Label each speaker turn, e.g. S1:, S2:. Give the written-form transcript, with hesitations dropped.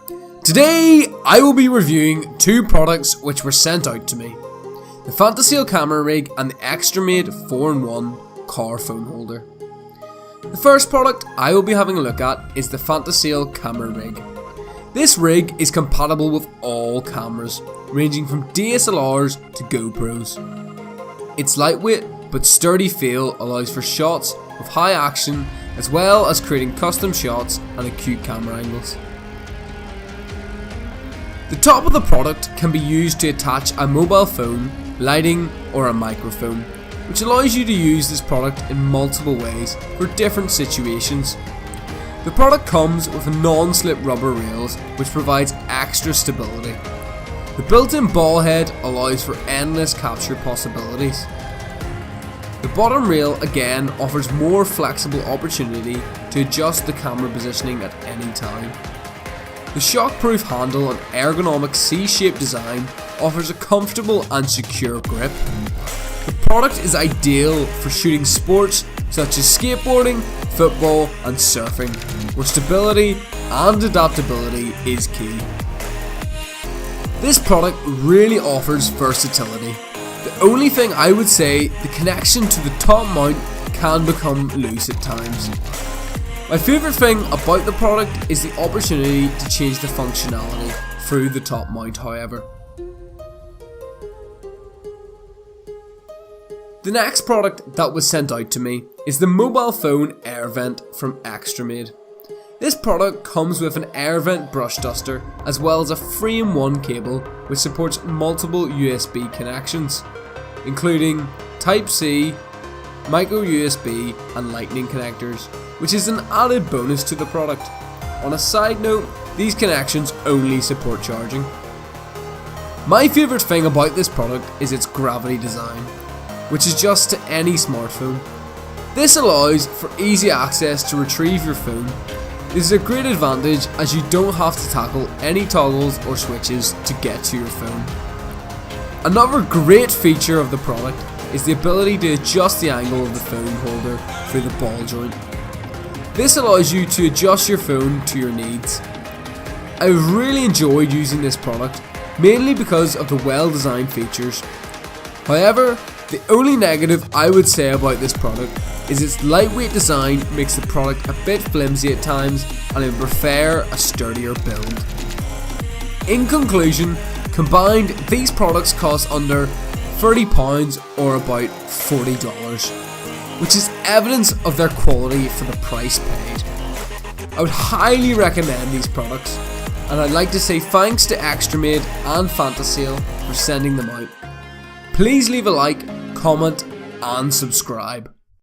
S1: Today I will be reviewing two products which were sent out to me. The Fantaseal camera rig and the Extramade 4-in-1 car phone holder. The first product I will be having a look at is the Fantaseal camera rig. This rig is compatible with all cameras, ranging from DSLRs to GoPros. Its lightweight but sturdy feel allows for shots with high action as well as creating custom shots and acute camera angles. The top of the product can be used to attach a mobile phone, lighting or a microphone, which allows you to use this product in multiple ways for different situations. The product comes with non-slip rubber rails which provides extra stability. The built-in ball head allows for endless capture possibilities. The bottom rail again offers more flexible opportunity to adjust the camera positioning at any time. The shockproof handle and ergonomic C-shaped design offers a comfortable and secure grip. The product is ideal for shooting sports such as skateboarding, football and surfing, where stability and adaptability is key. This product really offers versatility. The only thing I would say, the connection to the top mount can become loose at times. My favourite thing about the product is the opportunity to change the functionality through the top mount, however. The next product that was sent out to me is the mobile phone air vent from Extramade. This product comes with an air vent brush duster as well as a 3-in-1 cable which supports multiple USB connections, including Type-C, micro USB and lightning connectors, which is an added bonus to the product. On a side note, these connections only support charging. My favourite thing about this product is its gravity design, which adjusts to any smartphone. This allows for easy access to retrieve your phone. This is a great advantage as you don't have to tackle any toggles or switches to get to your phone. Another great feature of the product is the ability to adjust the angle of the phone holder through the ball joint. This allows you to adjust your phone to your needs. I've really enjoyed using this product, mainly because of the well-designed features. However, the only negative I would say about this product is its lightweight design makes the product a bit flimsy at times, and I would prefer a sturdier build. In conclusion, combined these products cost under £30 or about $40, which is evidence of their quality for the price paid. I would highly recommend these products, and I'd like to say thanks to Extramade and Fantaseal for sending them out. Please leave a like, comment and subscribe.